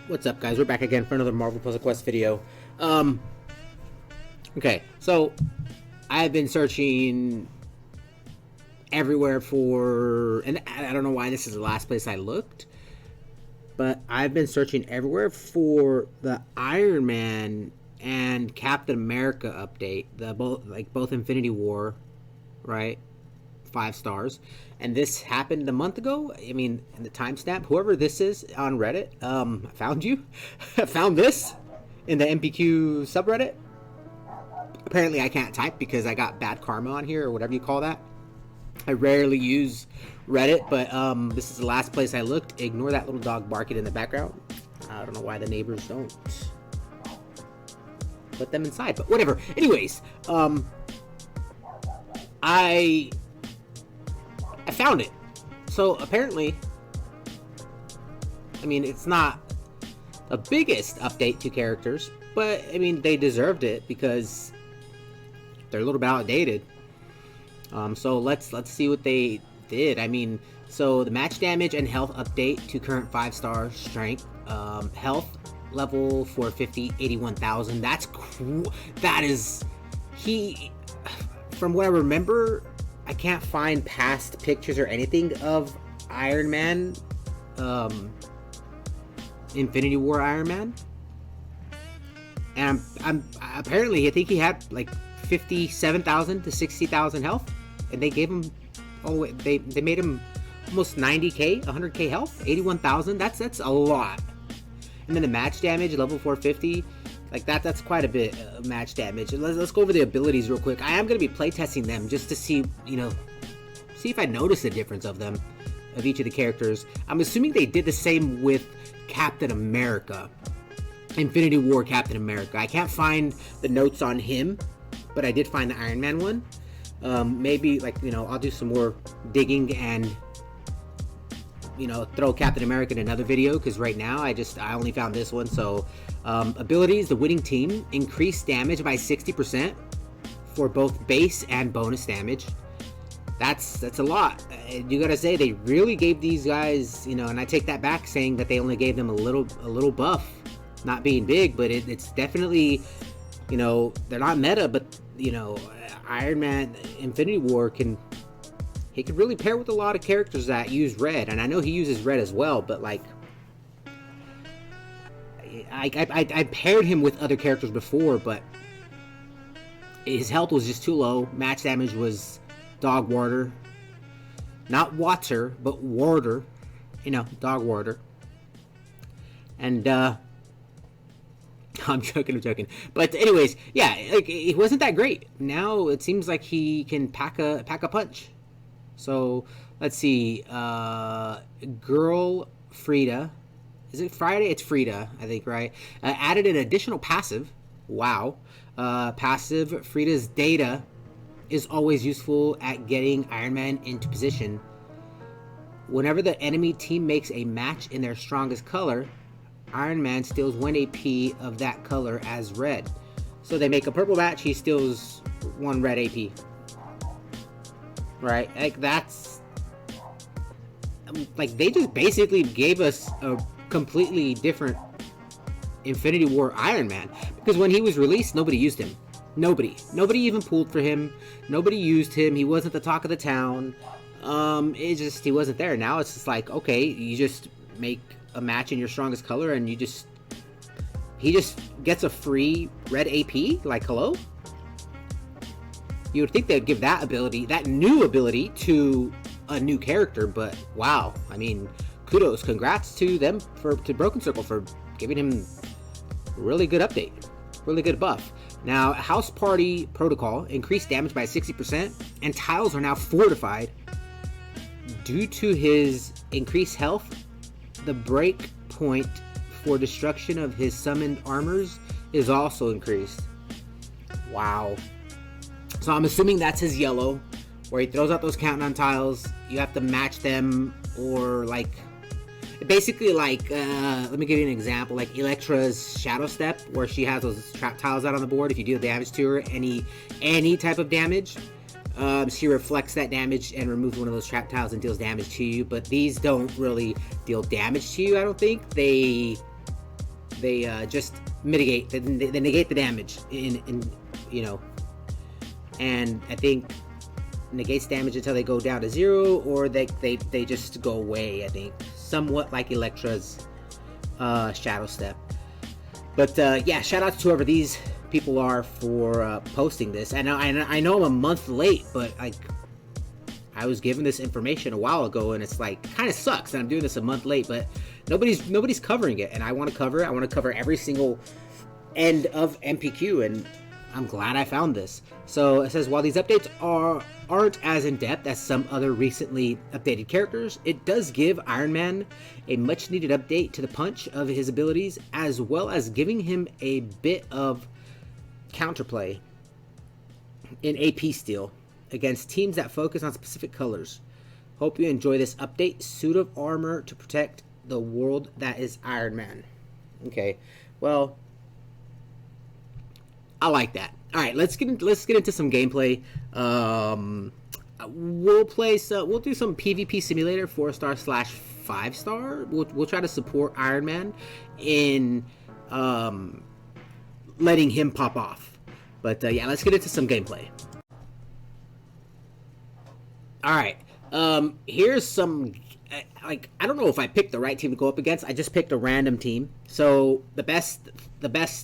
What's up, guys? We're back again for another Marvel Puzzle Quest video. Okay, so I've been searching everywhere for, and I don't know why this is the last place I looked, but I've been searching everywhere for the Iron Man and Captain America update, both Infinity War, right? 5 stars, and this happened a month ago. I mean, in the timestamp, whoever this is on Reddit, found you. Found this in the MPQ subreddit. Apparently I can't type because I got bad karma on here, or whatever you call that. I rarely use Reddit, but this is the last place I looked. Ignore that little dog barking in the background. I don't know why the neighbors don't put them inside, but whatever. Anyways, I found it. So apparently, I mean, it's not the biggest update to characters, but I mean, they deserved it because they're a little bit outdated. So let's see what they did. I mean, so the match damage and health update to current 5-star strength. Health level 450, 81,000. That's cool. That is, from what I remember, I can't find past pictures or anything of Iron Man, Infinity War Iron Man, and I'm apparently I think he had like 57,000 to 60,000 health, and they gave him they made him almost 90k, 100k health, 81,000. That's a lot. And then the match damage level 450. Like that's quite a bit of match damage. Let's go over the abilities real quick. I am going to be playtesting them just to see, see if I notice the difference of them, of each of the characters. I'm assuming they did the same with Captain America, Infinity War Captain America. I can't find the notes on him, but I did find the Iron Man one. Maybe I'll do some more digging and throw Captain America in another video, because right now I only found this one. So abilities: the winning team, increase damage by 60% for both base and bonus damage. That's a lot. You gotta say, they really gave these guys, and I take that back, saying that they only gave them a little buff, not being big, but it's definitely, they're not meta, but Iron Man Infinity War he could really pair with a lot of characters that use red, and I know he uses red as well, but like I paired him with other characters before, but his health was just too low. Match damage was dog water, not water, but water, dog water. And I'm joking. But anyways, yeah, like, it wasn't that great. Now it seems like he can pack a punch. So let's see. Girl Frida. Is it Friday? It's Frida, I think, right? Added an additional passive. Wow. Passive: Frida's data is always useful at getting Iron Man into position. Whenever the enemy team makes a match in their strongest color, Iron Man steals 1 AP of that color as red. So they make a purple match, he steals 1 red AP. Right? Like, that's... like, they just basically gave us a completely different Infinity War Iron Man. Because when he was released, nobody used him. Nobody even pulled for him. Nobody used him. He wasn't the talk of the town. He wasn't there. Now it's just like, okay, you just make a match in your strongest color, and he just gets a free red AP. Like, hello? You would think they'd give that ability, that new ability, to a new character, but wow. I mean, kudos, congrats to them, to Broken Circle, for giving him a really good update, really good buff. Now, House Party Protocol increased damage by 60%, and tiles are now fortified. Due to his increased health, the break point for destruction of his summoned armors is also increased. Wow. So I'm assuming that's his yellow, where he throws out those countdown tiles. You have to match them, or like, basically like, let me give you an example, like Elektra's Shadow Step, where she has those trap tiles out on the board. If you deal damage to her, any type of damage, she reflects that damage and removes one of those trap tiles and deals damage to you. But these don't really deal damage to you, I don't think. They they just mitigate, they negate the damage in you know, and I think negates damage until they go down to 0, or they just go away. I think somewhat like Electra's Shadow Step. But yeah, shout out to whoever these people are for posting this. And I know I'm a month late, but like, I was given this information a while ago, and it's like kind of sucks that I'm doing this a month late, but nobody's covering it, and I want to cover it. I want to cover every single end of MPQ, and I'm glad I found this. So it says, while these updates aren't as in-depth as some other recently updated characters, it does give Iron Man a much-needed update to the punch of his abilities, as well as giving him a bit of counterplay in AP steal against teams that focus on specific colors. Hope you enjoy this update. Suit of armor to protect the world that is Iron Man. Okay, well, I like that. All right, let's get into some gameplay. We'll do some PvP simulator 4-star / 5-star. We'll try to support Iron Man in letting him pop off. But yeah, let's get into some gameplay. All right, here's some, like, I don't know if I picked the right team to go up against. I just picked a random team. So the best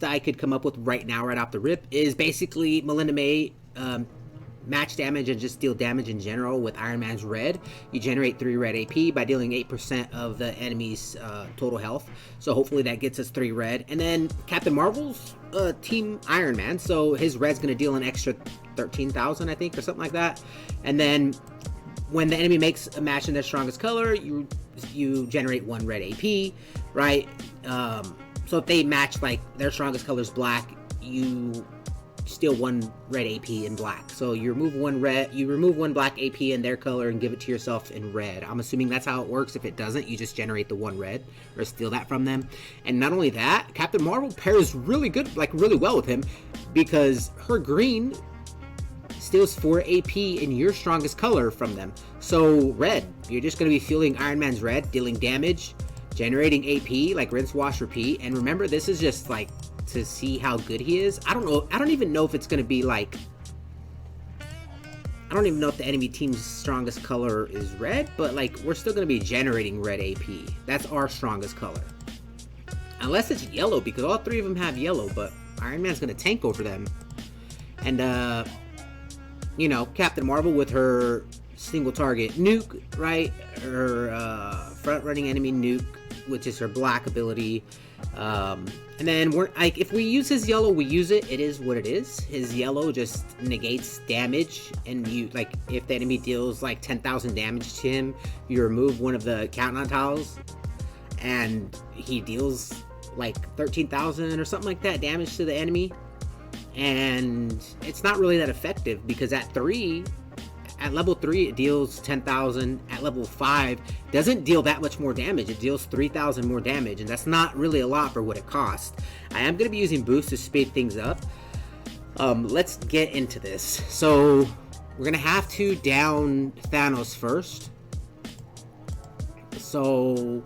I could come up with right now, right off the rip, is basically Melinda May, match damage and just deal damage in general with Iron Man's red. You generate 3 red AP by dealing 8% of the enemy's total health. So hopefully that gets us 3 red. And then Captain Marvel's team Iron Man, so his red's going to deal an extra 13,000, I think, or something like that. And then when the enemy makes a match in their strongest color, you generate 1 red AP, right? So if they match, like, their strongest color is black, you steal 1 red AP in black. So you remove 1 black AP in their color and give it to yourself in red. I'm assuming that's how it works. If it doesn't, you just generate the 1 red or steal that from them. And not only that, Captain Marvel pairs really good, like really well with him, because her green steals 4 AP in your strongest color from them. So red, you're just going to be feeling Iron Man's red, dealing damage, generating AP, like rinse, wash, repeat. And remember, this is just like to see how good he is. I don't know. I don't even know if it's going to be like, I don't even know if the enemy team's strongest color is red, but like, we're still going to be generating red AP. That's our strongest color. Unless it's yellow, because all 3 of them have yellow, but Iron Man's going to tank over them. And, you know, Captain Marvel with her single target nuke, right? Her front running enemy nuke, which is her black ability. And then we're like, if we use his yellow, we use it. It is what it is. His yellow just negates damage, and you, like, if the enemy deals like 10,000 damage to him, you remove one of the countdown tiles, and he deals like 13,000 or something like that damage to the enemy. And it's not really that effective, because at level 3 it deals 10,000. At level 5 doesn't deal that much more damage. It deals 3,000 more damage, and that's not really a lot for what it costs. I am going to be using boost to speed things up. Let's get into this. So we're going to have to down Thanos first. So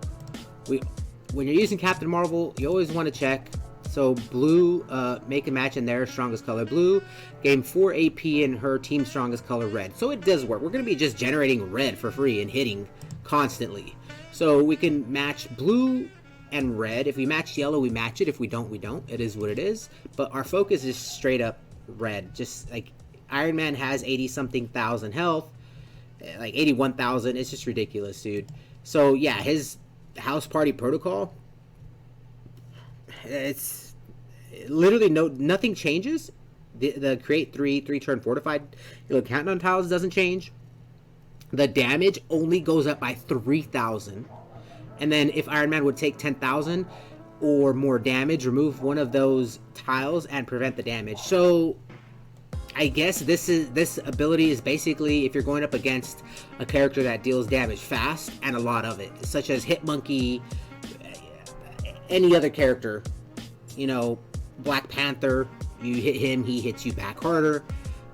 when you're using Captain Marvel, you always want to check. So blue, make a match in their strongest color blue, gain 4 AP in her team's strongest color red. So it does work. We're going to be just generating red for free and hitting constantly. So we can match blue and red. If we match yellow, we match it. If we don't, we don't. It is what it is. But our focus is straight up red. Just like Iron Man has 80-something thousand health, like 81,000. It's just ridiculous, dude. So yeah, his house party protocol, it's literally nothing changes. The create 3 turn fortified countdown tiles doesn't change. The damage only goes up by 3,000, and then if Iron Man would take 10,000 or more damage, remove one of those tiles and prevent the damage. So I guess this ability is basically if you're going up against a character that deals damage fast and a lot of it, such as Hitmonkey, any other character, you know, Black Panther, you hit him, he hits you back harder,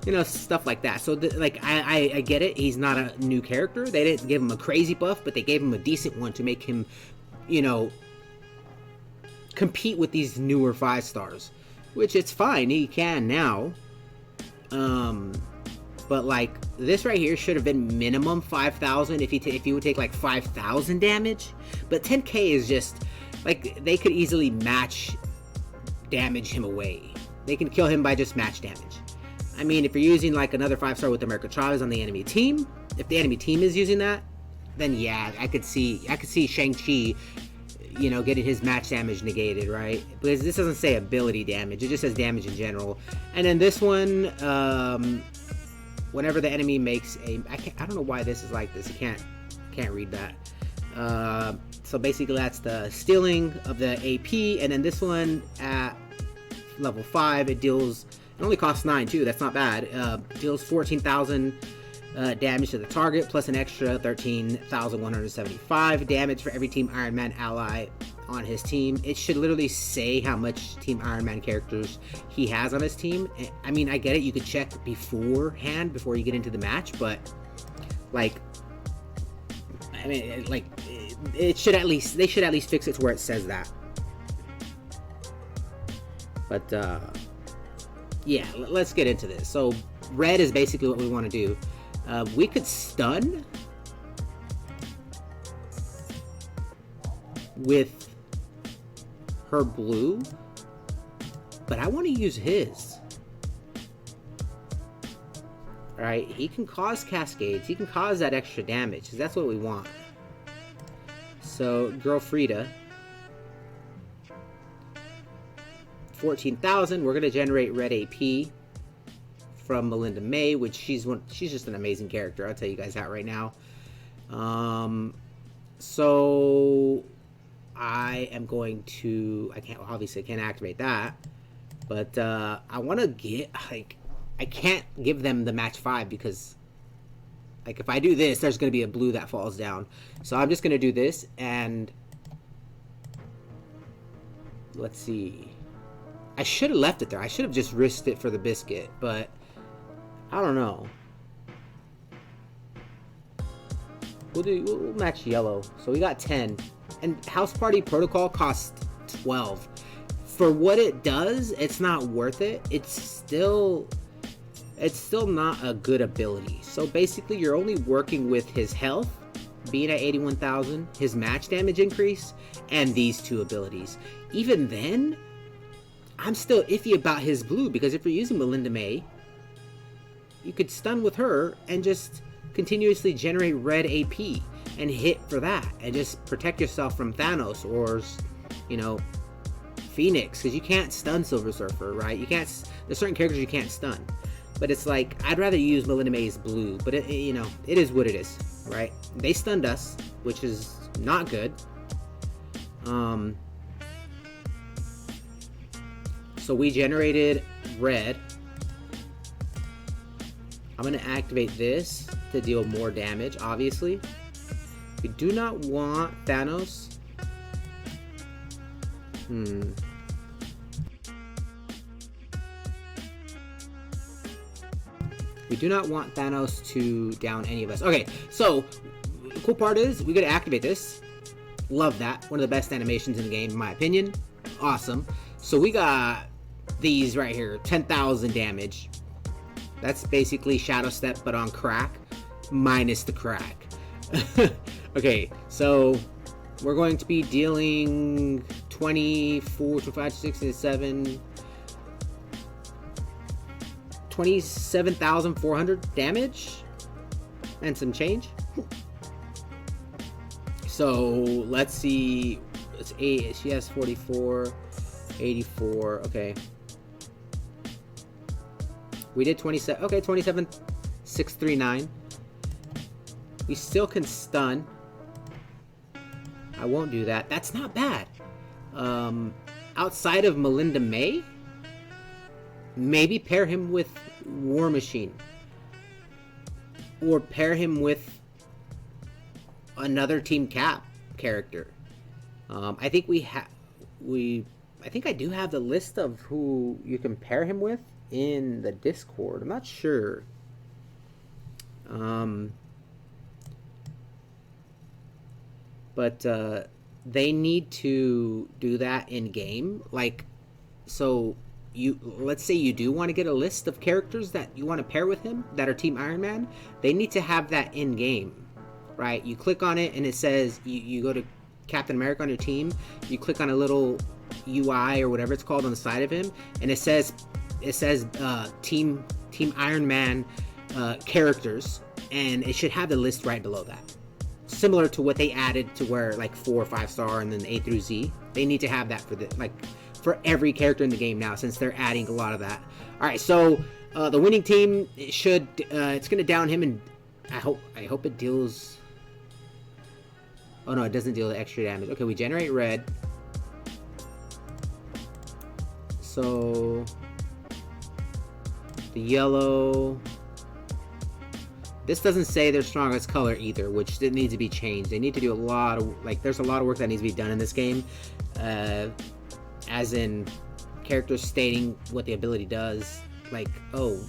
you know, stuff like that. So like I get it, he's not a new character. They didn't give him a crazy buff, but they gave him a decent one to make him, you know, compete with these newer 5 stars, which it's fine. He can now. But like this right here should have been minimum 5,000 if you would take like 5,000 damage. But 10k is just like they could easily match damage him away. They can kill him by just match damage. I mean, if you're using like another 5-star with America Chavez on the enemy team, if the enemy team is using that, then yeah, I could see Shang-Chi, you know, getting his match damage negated, right? Because this doesn't say ability damage, it just says damage in general. And then this one, whenever the enemy makes a, I don't know why this is like this. I can't read that. So basically, that's the stealing of the AP, and then this one at level 5, it only costs 9 too. That's not bad. Deals 14,000 damage to the target, plus an extra 13,175 damage for every Team Iron Man ally on his team. It should literally say how much Team Iron Man characters he has on his team. I mean, I get it. You could check beforehand before you get into the match, but like, I mean, like, they should at least fix it to where it says that. But yeah, let's get into this. So red is basically what we want to do. We could stun with her blue, but I want to use his. Alright, he can cause cascades. He can cause that extra damage, because that's what we want. So, Girl Frida. 14,000. We're going to generate red AP from Melinda May, which she's just an amazing character. I'll tell you guys that right now. So I am going to, I can't activate that, but I want to get, like, I can't give them the match 5 because, like, if I do this, there's going to be a blue that falls down. So I'm just going to do this, and let's see. I should have left it there. I should have just risked it for the biscuit, but I don't know. We'll match yellow. So we got 10. And House Party Protocol costs 12. For what it does, it's not worth it. It's still not a good ability. So basically, you're only working with his health being at 81,000, his match damage increase, and these 2 abilities. Even then, I'm still iffy about his blue, because if you're using Melinda May, you could stun with her and just continuously generate red AP and hit for that and just protect yourself from Thanos or, you know, Phoenix, because you can't stun Silver Surfer, right? You can't. There's certain characters you can't stun, but it's like I'd rather use Melinda May's blue, but it you know, it is what it is, right? They stunned us, which is not good. So we generated red. I'm going to activate this to deal more damage, obviously. We do not want Thanos. We do not want Thanos to down any of us. Okay, so the cool part is we got to activate this. Love that. One of the best animations in the game, in my opinion. Awesome. So we got these right here, 10,000 damage. That's basically Shadow Step, but on crack, minus the crack. Okay, so we're going to be dealing 24, 25, 6, 7, 27,400 damage and some change. So let's see. It's 8. She has 44, 84. Okay. We did 27. Okay, 27,639. We still can stun. I won't do that. That's not bad. Outside of Melinda May, maybe pair him with War Machine, or pair him with another Team Cap character. I think I think I do have the list of who you can pair him with in the Discord. I'm not sure. But they need to do that in game. Like, so let's say you do want to get a list of characters that you want to pair with him that are Team Iron Man. They need to have that in game, right? You click on it and it says you go to Captain America on your team. You click on a little UI or whatever it's called on the side of him, and it says Team Iron Man characters, and it should have the list right below that. Similar to what they added to where like 4 or 5 star and then A through Z. They need to have that for every character in the game now, since they're adding a lot of that. All right, so the winning team it's gonna down him, and I hope it deals. Oh no, it doesn't deal the extra damage. Okay, we generate red. So the yellow. This doesn't say their strongest color either, which needs to be changed. They need to do a lot of, like, there's a lot of work that needs to be done in this game. As in, characters stating what the ability does. Like, oh,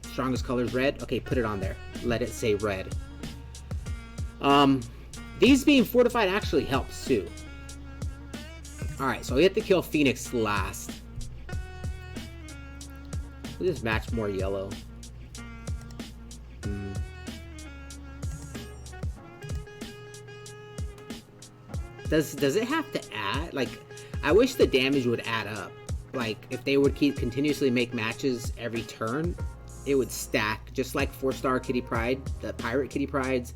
strongest color is red? Okay, put it on there. Let it say red. These being fortified actually helps too. Alright, so we have to kill Phoenix last. We'll just match more yellow. Does it have to add? Like, I wish the damage would add up. Like, if they would continuously make matches every turn, it would stack, just like 4-star Kitty Pryde, the Pirate Kitty Pryde's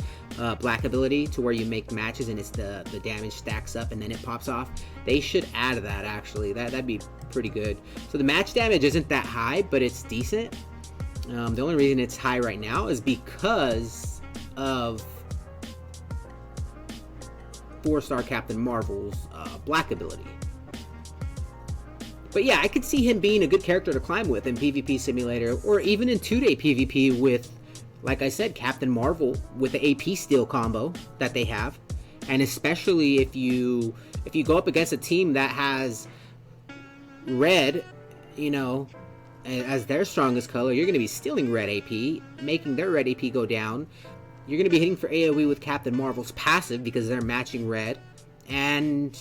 black ability, to where you make matches and it's the damage stacks up and then it pops off. They should add that, actually. That'd be pretty good. So the match damage isn't that high, but it's decent. The only reason it's high right now is because of 4-star Captain Marvel's black ability. But yeah, I could see him being a good character to climb with in PvP Simulator, or even in 2-day PvP with, like I said, Captain Marvel with the AP steal combo that they have. And especially if you go up against a team that has red, you know, as their strongest color, you're going to be stealing red AP, making their red AP go down. You're going to be hitting for AoE with Captain Marvel's passive because they're matching red, and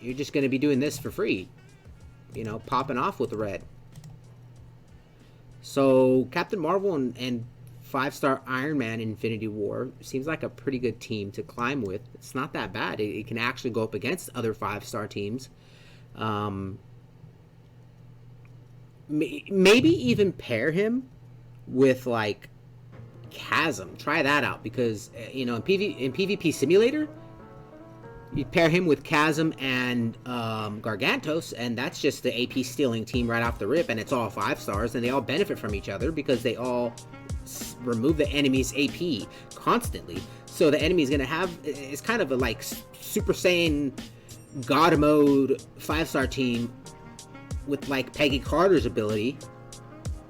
you're just going to be doing this for free, you know, popping off with the red. So Captain Marvel and 5-star Iron Man Infinity War seems like a pretty good team to climb with. It's not that bad. It can actually go up against other 5-star teams. Maybe even pair him with, like, Chasm. Try that out, because you know, in PvP Simulator, you pair him with Chasm and Gargantos, and that's just the AP stealing team right off the rip, and it's all 5 stars, and they all benefit from each other because they all remove the enemy's AP constantly. So the enemy's gonna have, it's kind of a like Super Saiyan God mode 5-star team with like Peggy Carter's ability,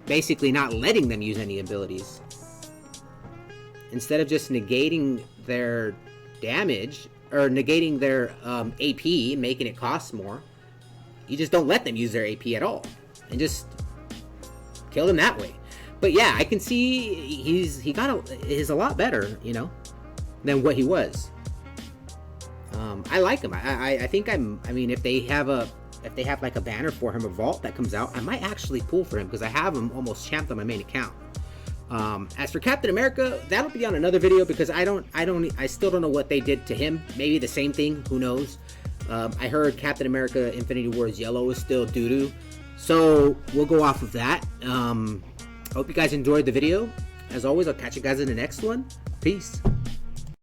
basically not letting them use any abilities. Instead of just negating their damage, or negating their AP, making it cost more, you just don't let them use their AP at all, and just kill them that way. But yeah, I can see he's a lot better, you know, than what he was. I like him. I think I mean, if they have like a banner for him, a vault that comes out, I might actually pull for him, because I have him almost champed on my main account. As for Captain America, that'll be on another video, because I still don't know what they did to him. Maybe the same thing, who knows. I heard Captain America Infinity War's yellow is still doo-doo, so we'll go off of that. I hope you guys enjoyed the video. As always, I'll catch you guys in the next one. Peace.